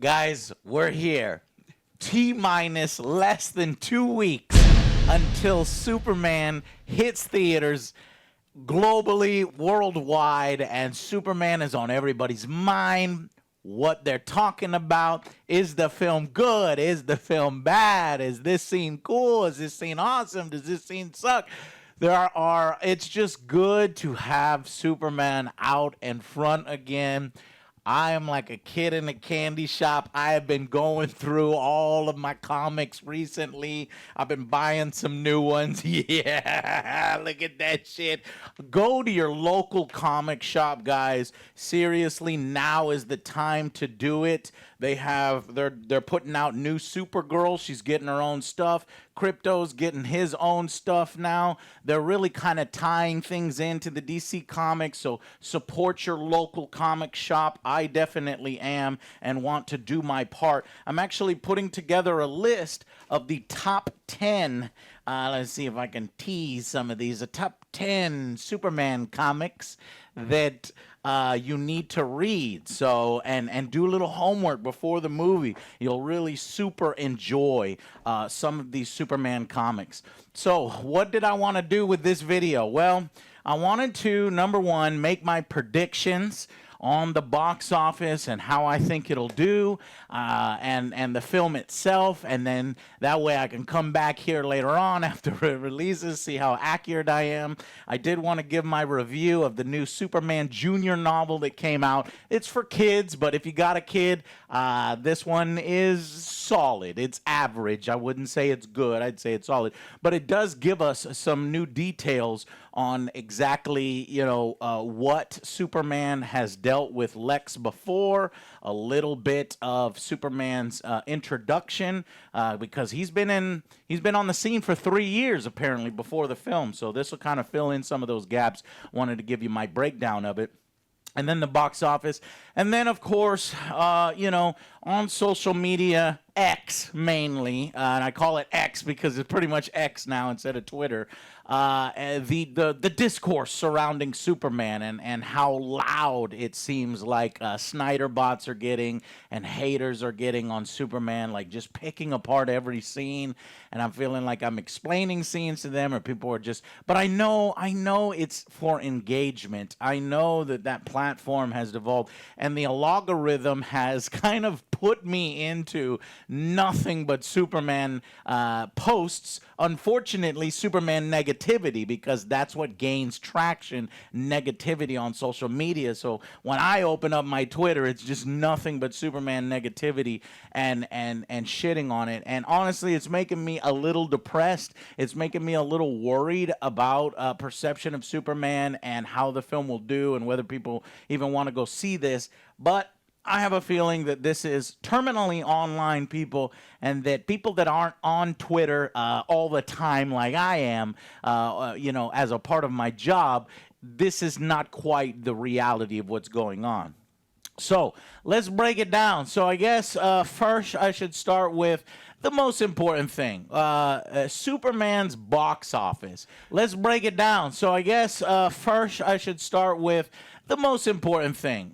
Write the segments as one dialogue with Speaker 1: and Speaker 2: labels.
Speaker 1: Guys, we're here. T minus less than 2 weeks until Superman hits theaters globally, worldwide, and Superman is on everybody's mind. What they're talking about. Is the film good? Is the film bad? Is this scene cool? Is this scene awesome? Does this scene suck? It's just good to have Superman out in front again. I am like a kid in a candy shop. I have been going through all of my comics recently. I've been buying some new ones. Yeah, look at that shit. Go to your local comic shop, guys. Seriously, now is the time to do it. They're putting out new Supergirl. She's getting her own stuff. Krypto's getting his own stuff now. They're really kind of tying things into the DC Comics, so support your local comic shop. I definitely am and want to do my part. I'm actually putting together a list of the top 10, let's see if I can tease some of these, the top 10 Superman comics that you need to read. So and do a little homework before the movie. You'll really super enjoy some of these Superman comics. So what did I want to do with this video? Well, I wanted to, number one, make my predictions on the box office and how I think it'll do, and the film itself, and then that way I can come back here later on after it releases, see how accurate I am. I did want to give my review of the new Superman Jr. novel that came out. It's for kids, but if you got a kid, this one is solid. It's average. I wouldn't say it's good. I'd say it's solid. But it does give us some new details on exactly, what Superman has dealt with Lex before, a little bit of Superman's introduction, because he's been on the scene for 3 years apparently before the film. So this will kind of fill in some of those gaps. Wanted to give you my breakdown of it. And then the box office. And then, of course, on social media, X mainly, and I call it X because it's pretty much X now instead of Twitter, the discourse surrounding Superman and how loud it seems like Snyder bots are getting and haters are getting on Superman, like just picking apart every scene. And I'm feeling like I'm explaining scenes to them, or people are just, but I know it's for engagement. I know that platform has devolved, and the algorithm has kind of put me into nothing but Superman posts. Unfortunately, Superman negativity, because that's what gains traction, negativity on social media. So when I open up my Twitter, it's just nothing but Superman negativity and shitting on it. And honestly, it's making me a little depressed. It's making me a little worried about perception of Superman and how the film will do and whether people even want to go see this. But I have a feeling that this is terminally online, people, and that people that aren't on Twitter all the time like I am, as a part of my job, this is not quite the reality of what's going on. So let's break it down. So I guess first I should start with the most important thing, Superman's box office. Let's break it down. So I guess first I should start with the most important thing,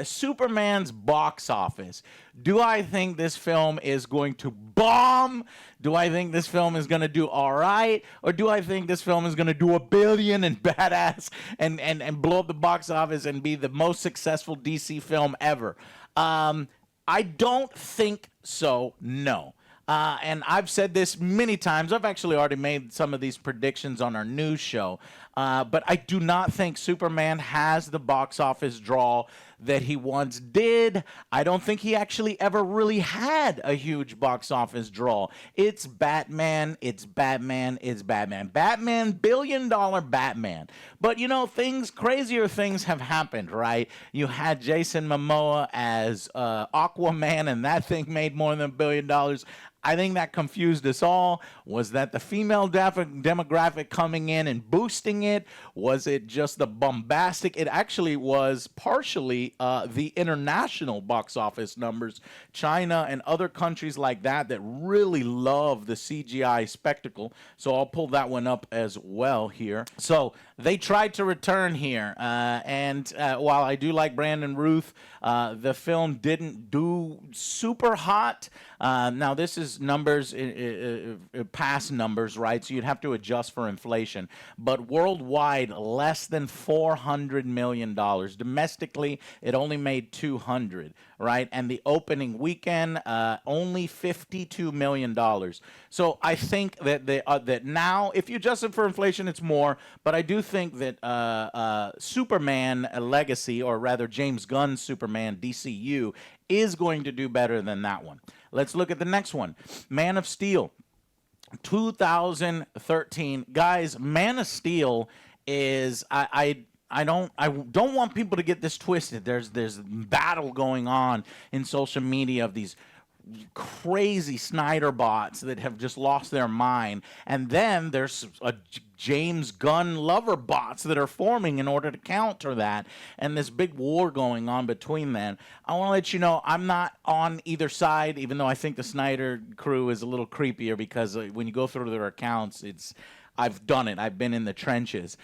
Speaker 1: Superman's box office. Do I think this film is going to bomb? Do I think this film is going to do all right? Or do I think this film is going to do $1 billion and badass and blow up the box office and be the most successful DC film ever? I don't think so, no. And I've said this many times. I've actually already made some of these predictions on our news show. But I do not think Superman has the box office draw that he once did. I don't think he actually ever really had a huge box office draw. It's Batman, it's Batman, it's Batman. Batman, $1 billion Batman. But crazier things have happened, right? You had Jason Momoa as Aquaman, and that thing made more than $1 billion. I think that confused us all. Was that the female demographic coming in and boosting it? Was it just the bombastic? It actually was partially the international box office numbers. China and other countries like that really love the CGI spectacle. So I'll pull that one up as well here. So they tried to return here, and while I do like Brandon Routh, the film didn't do super hot. Now this is numbers, past numbers, right? So you'd have to adjust for inflation. But worldwide, less than $400 million. Domestically, it only made 200, right? And the opening weekend, only $52 million. So I think that that now, if you adjust it for inflation, it's more. But I do think that Superman Legacy, or rather James Gunn's Superman DCU, is going to do better than that one. Let's look at the next one. Man of Steel, 2013. Guys, Man of Steel is I don't want people to get this twisted. There's battle going on in social media of these crazy Snyder bots that have just lost their mind, and then there's a James Gunn lover bots that are forming in order to counter that, and this big war going on between them. I want to let you know I'm not on either side, even though I think the Snyder crew is a little creepier, because when you go through their accounts, I've done it. I've been in the trenches.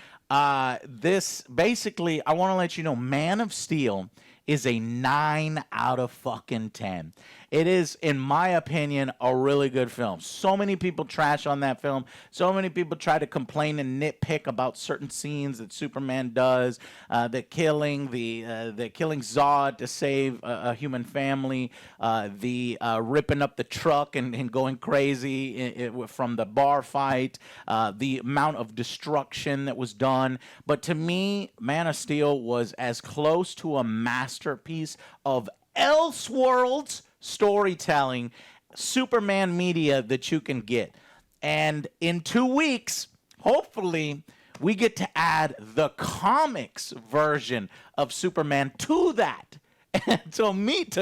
Speaker 1: This basically, I want to let you know, Man of Steel is a 9 out of fucking 10. It is, in my opinion, a really good film. So many people trash on that film. So many people try to complain and nitpick about certain scenes that Superman does, the killing Zod to save a human family, the ripping up the truck and going crazy from the bar fight, the amount of destruction that was done. But to me, Man of Steel was as close to a masterpiece of Elseworlds storytelling, Superman media that you can get. And in 2 weeks, hopefully, we get to add the comics version of Superman to that. And to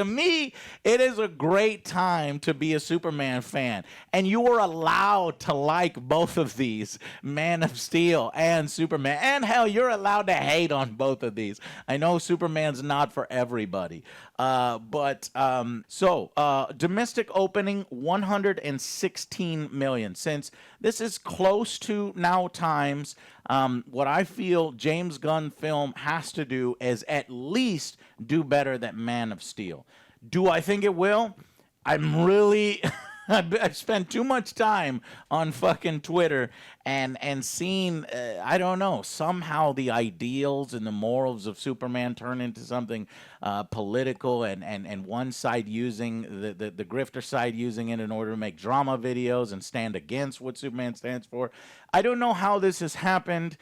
Speaker 1: me, it is a great time to be a Superman fan. And you are allowed to like both of these, Man of Steel and Superman. And hell, you're allowed to hate on both of these. I know Superman's not for everybody. Domestic opening, 116 million. Since this is close to now times, what I feel James Gunn film has to do is at least do better than Man of Steel. Do I think it will? I'm really... I've spent too much time on fucking Twitter and seen, I don't know, somehow the ideals and the morals of Superman turn into something political, and one side using, the grifter side using it in order to make drama videos and stand against what Superman stands for. I don't know how this has happened.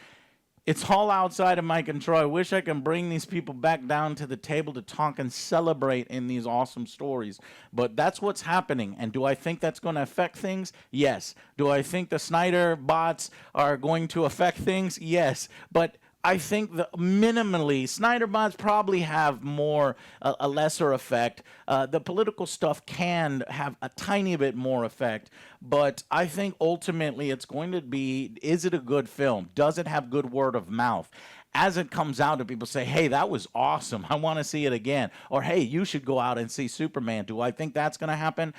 Speaker 1: It's all outside of my control. I wish I can bring these people back down to the table to talk and celebrate in these awesome stories. But that's what's happening. And do I think that's going to affect things? Yes. Do I think the Snyder bots are going to affect things? Yes. But I think minimally, Snyder bots probably have a lesser effect. The political stuff can have a tiny bit more effect, but I think ultimately it's going to be, is it a good film? Does it have good word of mouth? As it comes out and people say, hey, that was awesome, I want to see it again. Or, hey, you should go out and see Superman. Do I think that's going to happen?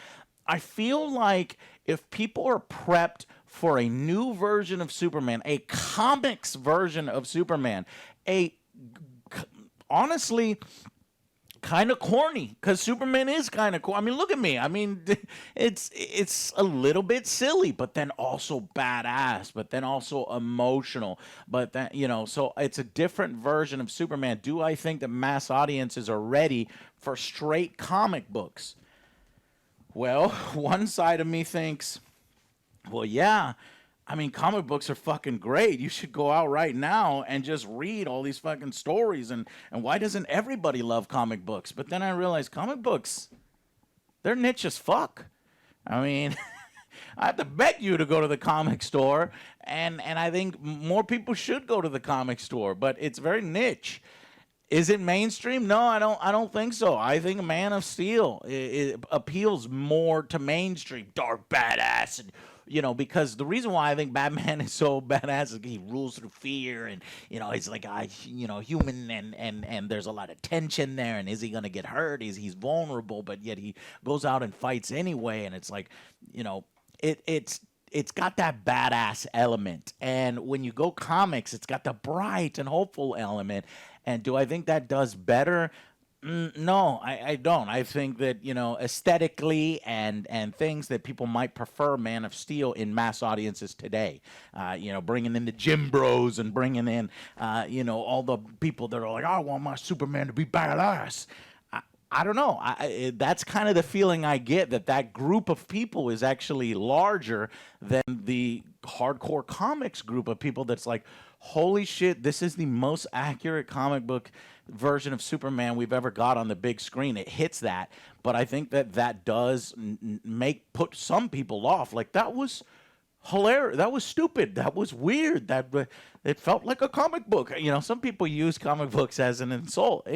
Speaker 1: I feel like if people are prepped for a new version of Superman, a comics version of Superman, honestly, kind of corny, because Superman is kind of cool. I mean, look at me. I mean, it's a little bit silly, but then also badass, but then also emotional. But then, so it's a different version of Superman. Do I think that mass audiences are ready for straight comic books? Well, one side of me thinks, well, yeah, I mean, comic books are fucking great. You should go out right now and just read all these fucking stories. And why doesn't everybody love comic books? But then I realized comic books, they're niche as fuck. I mean, I have to beg you to go to the comic store. And I think more people should go to the comic store. But it's very niche. Is it mainstream? No, I don't think so. I think Man of Steel it appeals more to mainstream, dark, badass, and because the reason why I think Batman is so badass is he rules through fear, and he's like human, and there's a lot of tension there, and is he gonna get hurt? He's vulnerable, but yet he goes out and fights anyway, and it's like, it's got that badass element. And when you go comics, it's got the bright and hopeful element. And do I think that does better? No, I don't. I think that, aesthetically and things that people might prefer Man of Steel in mass audiences today. Bringing in the gym bros and bringing in, all the people that are like, I want my Superman to be badass. I don't know. That's kind of the feeling I get, that group of people is actually larger than the hardcore comics group of people that's like, holy shit, this is the most accurate comic book version of Superman we've ever got on the big screen. It hits that, but I think that does put some people off. Like, that was hilarious. That was stupid. That was weird. It felt like a comic book. Some people use comic books as an insult.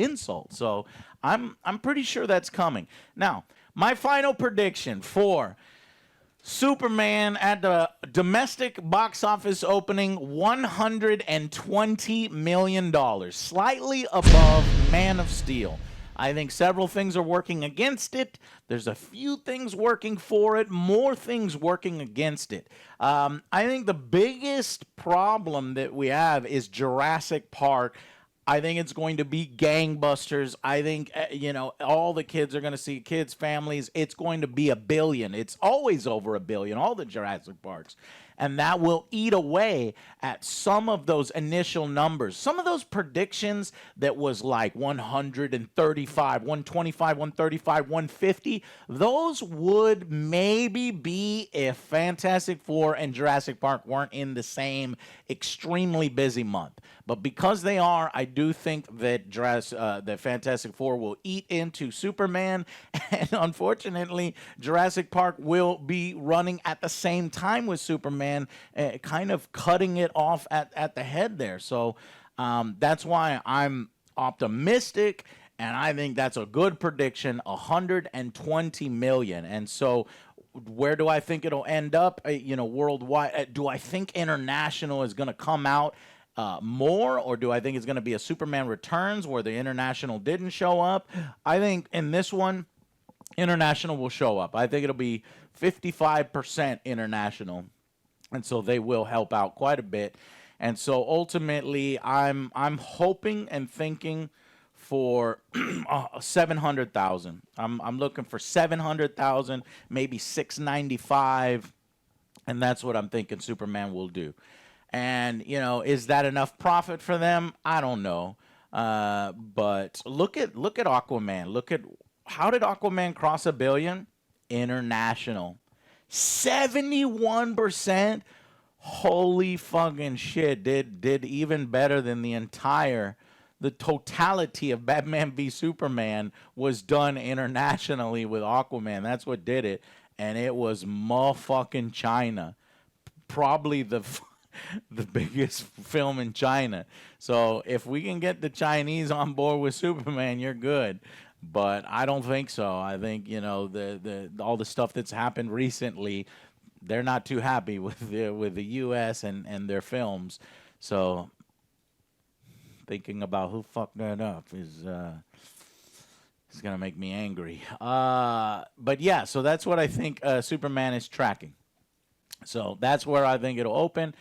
Speaker 1: So I'm pretty sure that's coming. Now, my final prediction for Superman at the domestic box office opening, $120 million, slightly above Man of Steel. I think several things are working against it. There's a few things working for it, more things working against it. I think the biggest problem that we have is Jurassic Park. I think it's going to be gangbusters. I think, all the kids are going to see, kids, families. It's going to be $1 billion. It's always over $1 billion, all the Jurassic Parks. And that will eat away at some of those initial numbers. Some of those predictions that was like 135, 125, 135, 150, those would maybe be if Fantastic Four and Jurassic Park weren't in the same extremely busy month. But because they are, I do think that that Fantastic Four will eat into Superman, and unfortunately, Jurassic Park will be running at the same time with Superman, kind of cutting it off at the head there. So that's why I'm optimistic, and I think that's a good prediction, 120 million. And so where do I think it'll end up? Worldwide. Do I think international is going to come out more, or do I think it's going to be a Superman Returns where the international didn't show up? I think in this one, international will show up. I think it'll be 55% international, and so they will help out quite a bit. And so ultimately, I'm hoping and thinking for 700,000. I'm looking for 700,000, maybe 695, and that's what I'm thinking Superman will do. And, is that enough profit for them? I don't know. But look at Aquaman. Look at, how did Aquaman cross $1 billion? International. 71%. Holy fucking shit. Did even better than the totality of Batman v Superman was done internationally with Aquaman. That's what did it. And it was motherfucking China. Probably the biggest film in China. So if we can get the Chinese on board with Superman, you're good. But I don't think so. I think, all the stuff that's happened recently, they're not too happy with the U.S. and their films. So thinking about who fucked that up is gonna make me angry. But yeah, so that's what I think Superman is tracking. So that's where I think it'll open.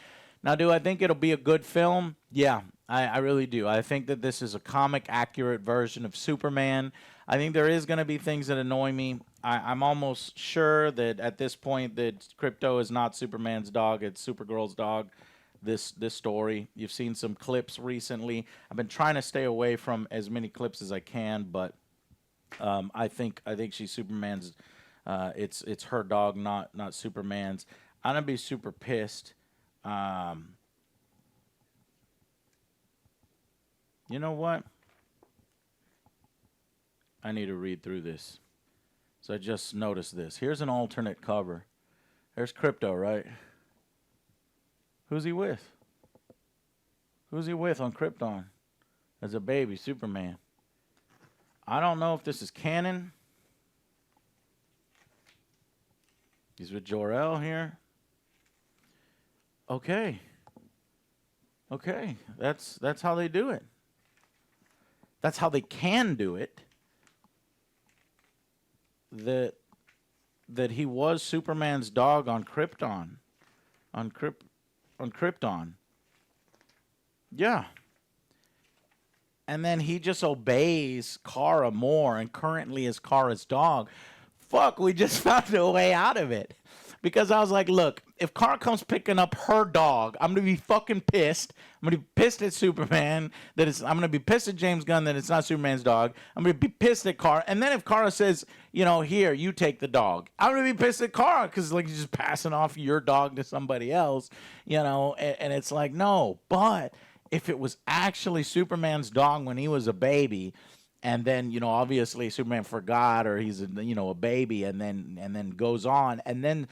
Speaker 1: Now, do I think it'll be a good film? Yeah, I really do. I think that this is a comic accurate version of Superman. I think there is going to be things that annoy me. I'm almost sure that at this point that Krypto is not Superman's dog, it's Supergirl's dog. This story. You've seen some clips recently. I've been trying to stay away from as many clips as I can, but I think she's Superman's. It's her dog, not Superman's. I'm gonna be super pissed. You know what? I need to read through this. So I just noticed this. Here's an alternate cover. There's Krypto, right? Who's he with? Who's he with on Krypton? As a baby, Superman. I don't know if this is canon. He's with Jor-El here. Okay. Okay. That's how they do it. That's how they can do it. That that he was Superman's dog on Krypton. On Krypton. Yeah. And then he just obeys Kara more and currently is Kara's dog. Fuck, we just found a way out of it. Because I was like, look, if Kara comes picking up her dog, I'm gonna be fucking pissed. I'm gonna be pissed at Superman that it's. I'm gonna be pissed at James Gunn that it's not Superman's dog. I'm gonna be pissed at Kara. And then if Kara says, here, you take the dog, I'm gonna be pissed at Kara because like you're just passing off your dog to somebody else, and it's like no, but if it was actually Superman's dog when he was a baby, and then obviously Superman forgot or he's a baby, and then goes on, and then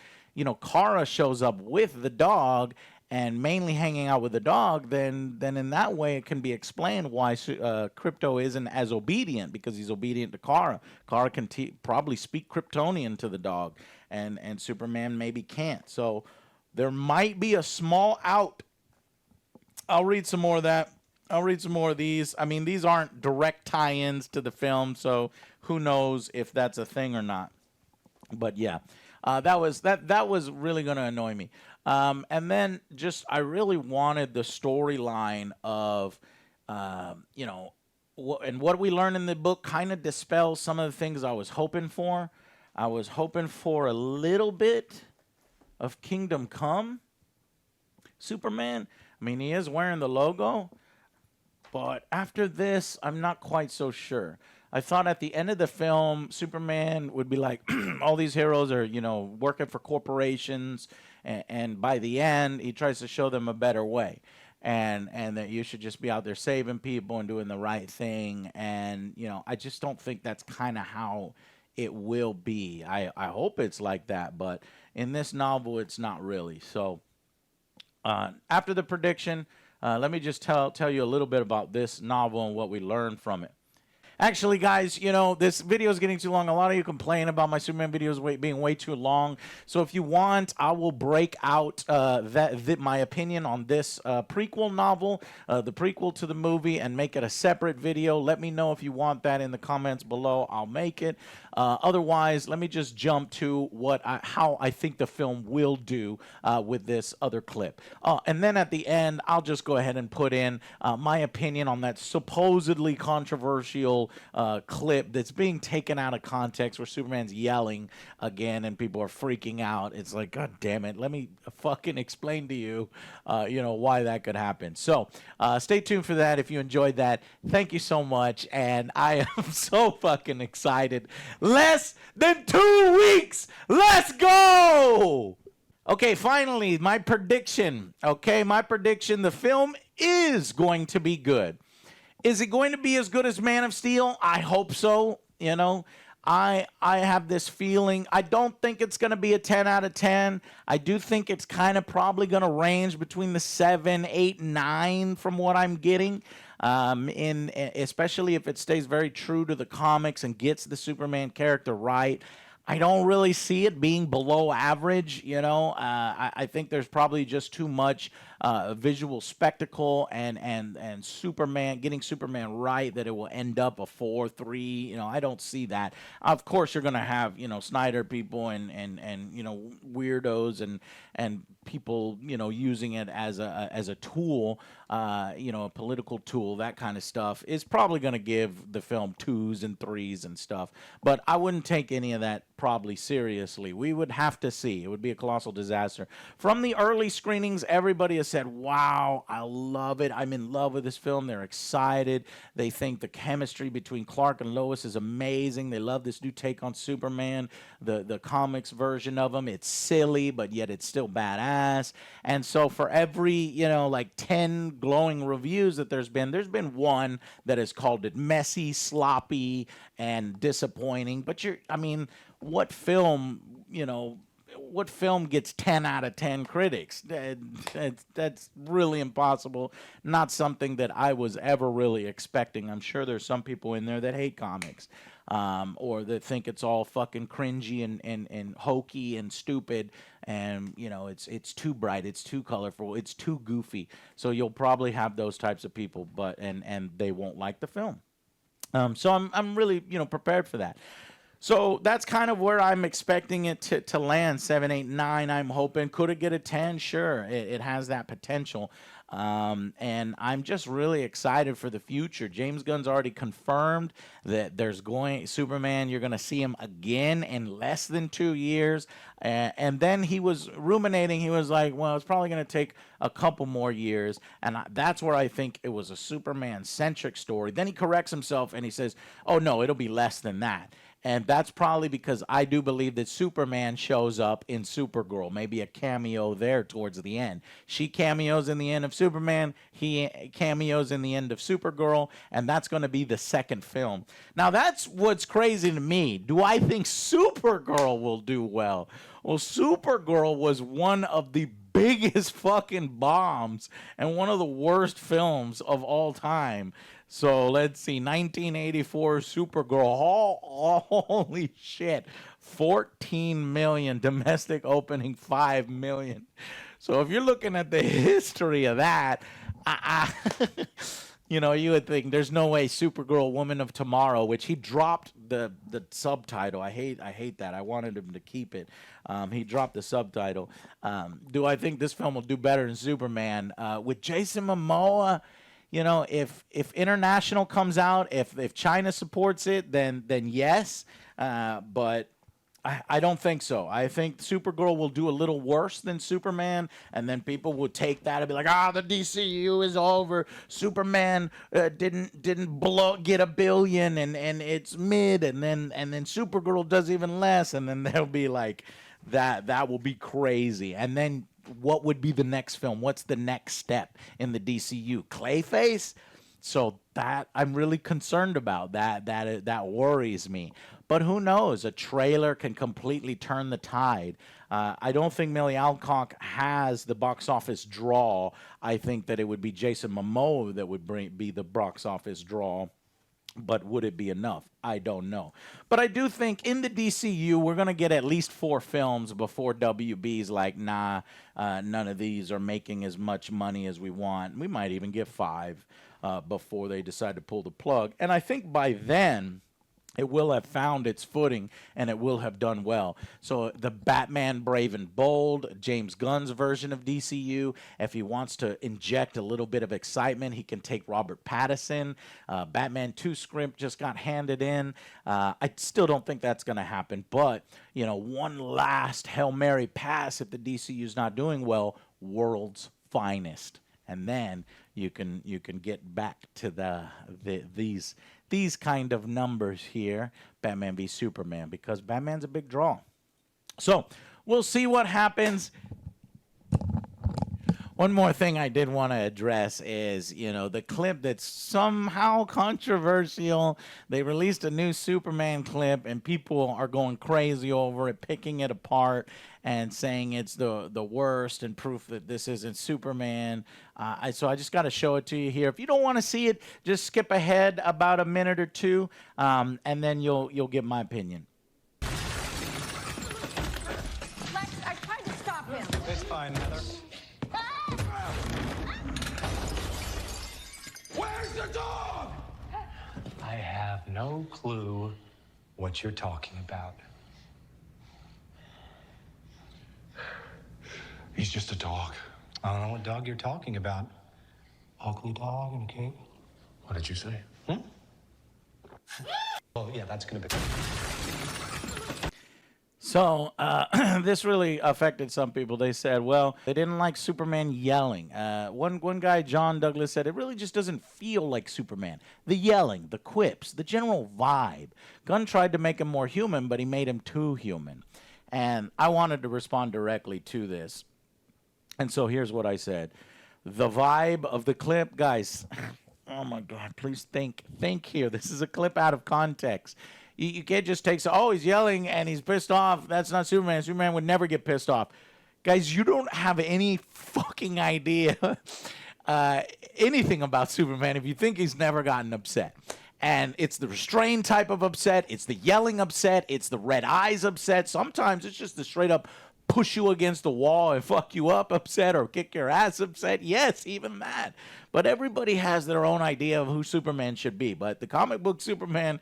Speaker 1: Kara shows up with the dog and mainly hanging out with the dog, then in that way it can be explained why Krypto isn't as obedient, because he's obedient to Kara. Kara can probably speak Kryptonian to the dog, and Superman maybe can't. So there might be a small out. I'll read some more of that. I'll read some more of these. I mean, these aren't direct tie-ins to the film, so who knows if that's a thing or not. But yeah, that was really going to annoy me. And then I really wanted the storyline of, and what we learned in the book kind of dispels some of the things I was hoping for. I was hoping for a little bit of Kingdom Come Superman. I mean, he is wearing the logo, but after this, I'm not quite so sure. I thought at the end of the film, Superman would be like, all these heroes are, working for corporations, and by the end, he tries to show them a better way, and that you should just be out there saving people and doing the right thing, and, I just don't think that's kind of how it will be. I hope it's like that, but in this novel, it's not really, so... after the prediction, let me just tell you a little bit about this novel and what we learned from it. Actually, guys, this video is getting too long. A lot of you complain about my Superman videos being way too long. So if you want, I will break out my opinion on this prequel novel, the prequel to the movie, and make it a separate video. Let me know if you want that in the comments below. I'll make it. Otherwise, let me just jump to how I think the film will do with this other clip. And then at the end, I'll just go ahead and put in my opinion on that supposedly controversial clip that's being taken out of context, where Superman's yelling again and people are freaking out. It's like, God damn it, let me fucking explain to you, why that could happen. So stay tuned for that if you enjoyed that. Thank you so much, and I am so fucking excited. Less than 2 weeks. Let's go. Okay, finally, my prediction. Okay, my prediction. The film is going to be good. Is it going to be as good as Man of Steel? I hope so. I have this feeling. I don't think it's going to be a 10 out of 10. I do think it's kind of probably going to range between the 7, 8, 9 from what I'm getting. Especially if it stays very true to the comics and gets the Superman character right. I don't really see it being below average, I think there's probably just too much visual spectacle and Superman, getting Superman right, that it will end up a 4-3. I don't see that. Of course, you're going to have, Snyder people and weirdos and people, using it as a tool, a political tool, that kind of stuff, is probably going to give the film 2s and 3s and stuff. But I wouldn't take any of that probably seriously. We would have to see. It would be a colossal disaster. From the early screenings, everybody has said, wow, I love it. I'm in love with this film. They're excited. They think the chemistry between Clark and Lois is amazing. They love this new take on Superman, the comics version of him. It's silly, but yet it's still badass. And so for every, 10 glowing reviews that there's been one that has called it messy, sloppy, and disappointing. But what film gets 10 out of 10 critics? That's really impossible. Not something that I was ever really expecting. I'm sure there's some people in there that hate comics. or that think it's all fucking cringy and hokey and stupid, and it's too bright, it's too colorful, it's too goofy. So you'll probably have those types of people, but and they won't like the film. So I'm really prepared for that. So that's kind of where I'm expecting it to land. 7, 8, 9. I'm hoping. Could it get a 10? Sure, it has that potential. And I'm just really excited for the future. James Gunn's already confirmed that there's Superman. You're going to see him again in less than 2 years. And then he was ruminating. He was like, well, it's probably going to take a couple more years. And that's where I think it was a Superman-centric story. Then he corrects himself and he says, oh, no, it'll be less than that. And that's probably because I do believe that Superman shows up in Supergirl, maybe a cameo there towards the end. She cameos in the end of Superman, he cameos in the end of Supergirl, and that's going to be the second film. Now, that's what's crazy to me. Do I think Supergirl will do well? Well, Supergirl was one of the biggest fucking bombs and one of the worst films of all time. So let's see, 1984 Supergirl. Holy shit. 14 million. Domestic opening 5 million. So if you're looking at the history of that, you would think there's no way Supergirl Woman of Tomorrow, which he dropped the subtitle. I hate that. I wanted him to keep it. He dropped the subtitle. Do I think this film will do better than Superman? With Jason Momoa, if international comes out, if China supports it, then yes. But I don't think so. I think Supergirl will do a little worse than Superman, and then people will take that and be like, the DCU is over. Superman didn't get $1 billion, and it's mid, and then Supergirl does even less, and then they'll be like, that will be crazy. And then what would be the next film? What's the next step in the DCU? Clayface? So that I'm really concerned about. That worries me. But who knows? A trailer can completely turn the tide. I don't think Millie Alcock has the box office draw. I think that it would be Jason Momoa that would be the box office draw. But would it be enough? I don't know. But I do think in the DCU, we're going to get at least 4 films before WB's like, nah, none of these are making as much money as we want. We might even get 5 before they decide to pull the plug. And I think by then, it will have found its footing, and it will have done well. So the Batman Brave and Bold, James Gunn's version of DCU, if he wants to inject a little bit of excitement, he can take Robert Pattinson. Batman 2 script just got handed in. I still don't think that's going to happen. But, one last Hail Mary pass if the DCU's not doing well, World's Finest. And then you can get back to these kind of numbers here, Batman v Superman, because Batman's a big draw. So we'll see what happens. One more thing I did want to address is, the clip that's somehow controversial. They released a new Superman clip, and people are going crazy over it, picking it apart and saying it's the worst and proof that this isn't Superman. So I just got to show it to you here. If you don't want to see it, just skip ahead about a minute or two, and then you'll get my opinion.
Speaker 2: Lex, I tried to stop him.
Speaker 3: It's fine, Heather. Where's the dog? I have no clue what you're talking about. He's just a dog. I don't know what dog you're talking about. Ugly dog in a cage. What did you say? Oh, yeah, that's gonna be...
Speaker 1: So this really affected some people. They said, well, they didn't like Superman yelling. One guy, John Douglas, said it really just doesn't feel like Superman. The yelling, the quips, the general vibe. Gunn tried to make him more human, but he made him too human. And I wanted to respond directly to this. And so here's what I said. The vibe of the clip, guys, oh my God, please think here. This is a clip out of context. You can't just take, he's yelling and he's pissed off. That's not Superman. Superman would never get pissed off. Guys, you don't have any fucking idea anything about Superman if you think he's never gotten upset. And it's the restrained type of upset. It's the yelling upset. It's the red eyes upset. Sometimes it's just the straight up push you against the wall and fuck you up upset or kick your ass upset. Yes, even that. But everybody has their own idea of who Superman should be. But the comic book Superman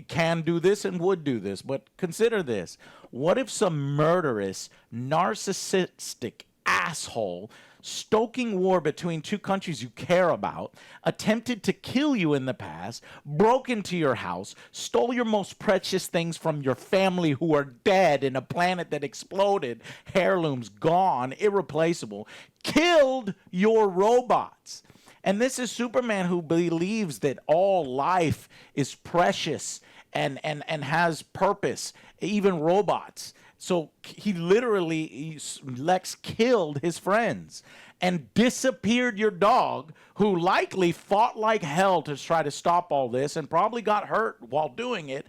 Speaker 1: can do this and would do this. But consider this. What if some murderous, narcissistic asshole stoking war between two countries you care about, attempted to kill you in the past, broke into your house, stole your most precious things from your family who are dead in a planet that exploded, heirlooms gone, irreplaceable, killed your robots? And this is Superman, who believes that all life is precious and has purpose, even robots. So he literally, Lex killed his friends and disappeared your dog, who likely fought like hell to try to stop all this and probably got hurt while doing it.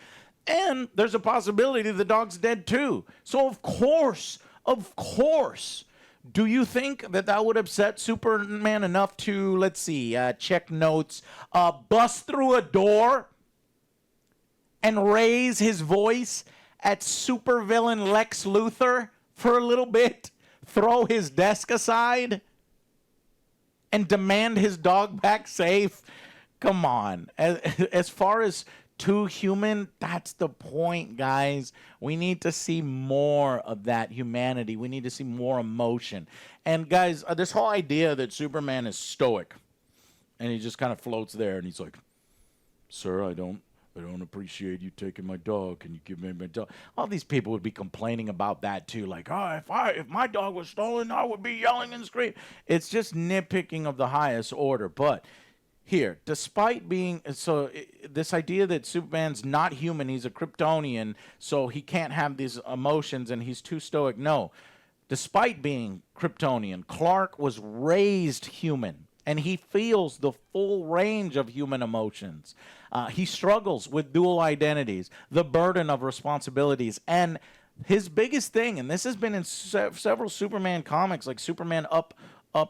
Speaker 1: And there's a possibility the dog's dead too. So of course, do you think that would upset Superman enough to, let's see, check notes, bust through a door and raise his voice at supervillain Lex Luthor for a little bit, throw his desk aside, and demand his dog back safe? Come on. As far as too human, that's the point, guys. We need to see more of that humanity. We need to see more emotion. And guys, this whole idea that Superman is stoic, and he just kind of floats there, and he's like, "Sir, I don't appreciate you taking my dog. Can you give me my dog?" All these people would be complaining about that too. Like, oh, if my dog was stolen, I would be yelling and screaming. It's just nitpicking of the highest order. But here, despite being this idea that Superman's not human, he's a Kryptonian, so he can't have these emotions and he's too stoic. No, despite being Kryptonian, Clark was raised human. And he feels the full range of human emotions. He struggles with dual identities, the burden of responsibilities, and his biggest thing, and this has been in several Superman comics, like Superman Up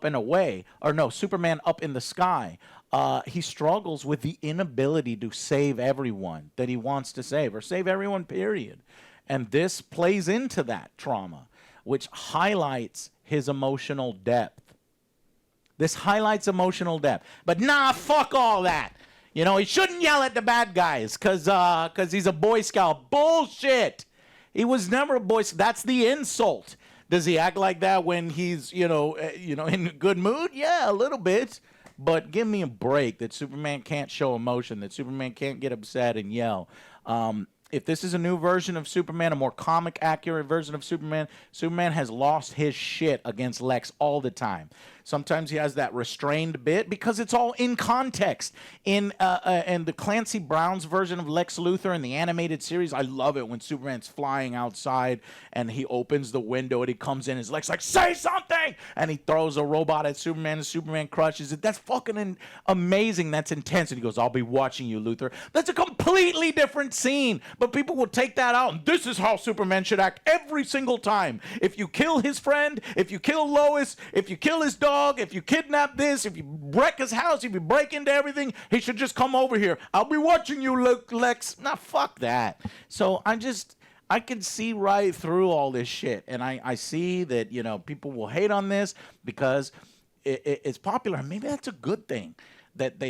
Speaker 1: and Away, or no, Superman Up in the Sky. He struggles with the inability to save everyone that he wants to save, or save everyone, period. And this plays into that trauma, which highlights his emotional depth. This highlights emotional depth. But nah, fuck all that. You know, he shouldn't yell at the bad guys because he's a Boy Scout. Bullshit. He was never a Boy Scout. That's the insult. Does he act like that when he's, in a good mood? Yeah, a little bit. But give me a break that Superman can't show emotion, that Superman can't get upset and yell. If this is a new version of Superman, a more comic accurate version of Superman, Superman has lost his shit against Lex all the time. Sometimes he has that restrained bit because it's all in context. In the Clancy Brown's version of Lex Luthor in the animated series, I love it when Superman's flying outside and he opens the window and he comes in and Lex like, "Say something!" And he throws a robot at Superman and Superman crushes it. That's fucking amazing. That's intense. And he goes, "I'll be watching you, Luthor." That's a completely different scene. But people will take that out, and this is how Superman should act every single time. If you kill his friend, if you kill Lois, if you kill his dog, if you kidnap this, if you wreck his house, if you break into everything, he should just come over here. "I'll be watching you, Lex." Nah, fuck that. So I can see right through all this shit, and I see that, people will hate on this because it's popular, and maybe that's a good thing. That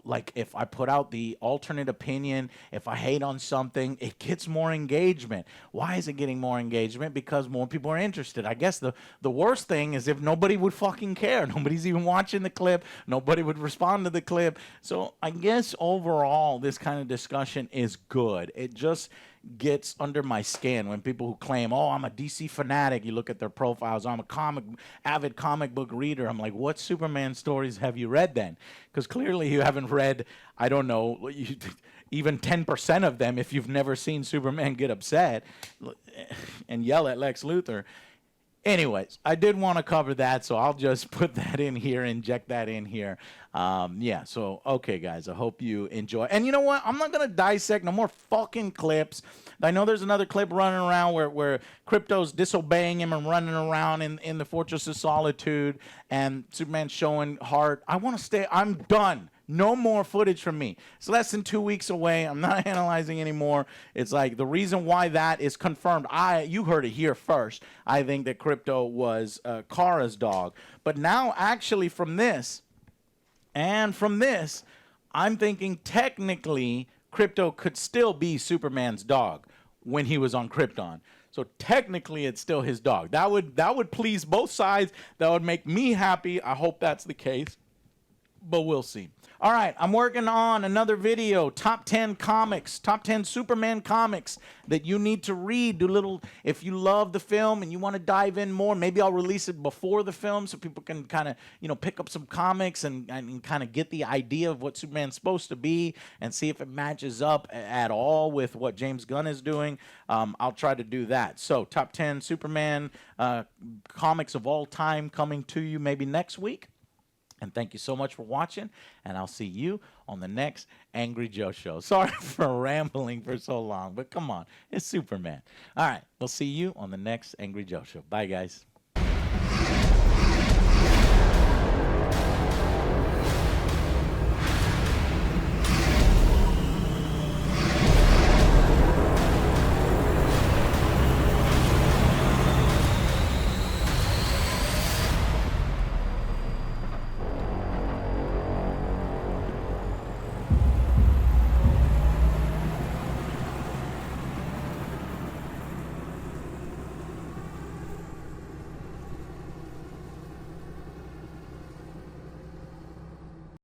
Speaker 1: like if I put out the alternate opinion, if I hate on something, it gets more engagement. Why is it getting more engagement? Because more people are interested. I guess the worst thing is if nobody would fucking care. Nobody's even watching the clip. Nobody would respond to the clip. So I guess overall, this kind of discussion is good. It just gets under my skin when people who claim, "Oh, I'm a DC fanatic," you look at their profiles, "I'm a avid comic book reader." I'm like, what Superman stories have you read then? Because clearly you haven't read, I don't know, even 10% of them if you've never seen Superman get upset and yell at Lex Luthor. Anyways, I did want to cover that, so I'll just put that in here, inject that in here. So, okay, guys, I hope you enjoy. And you know what? I'm not going to dissect no more fucking clips. I know there's another clip running around where Krypto's disobeying him and running around in the Fortress of Solitude, and Superman's showing heart. I'm done No more footage from me. It's less than 2 weeks away. I'm not analyzing anymore. It's like the reason why that is confirmed. You heard it here first. I think that Krypto was Kara's dog. But now actually from this, and from this, I'm thinking technically Krypto could still be Superman's dog when he was on Krypton. So technically it's still his dog. That would please both sides. That would make me happy. I hope that's the case. But we'll see. All right, I'm working on another video, top 10 comics, top 10 Superman comics that you need to read. If you love the film and you want to dive in more, maybe I'll release it before the film so people can kind of, pick up some comics and kind of get the idea of what Superman's supposed to be and see if it matches up at all with what James Gunn is doing. I'll try to do that. So top 10 Superman comics of all time coming to you maybe next week. And thank you so much for watching, and I'll see you on the next Angry Joe Show. Sorry for rambling for so long, but come on, it's Superman. All right, we'll see you on the next Angry Joe Show. Bye, guys.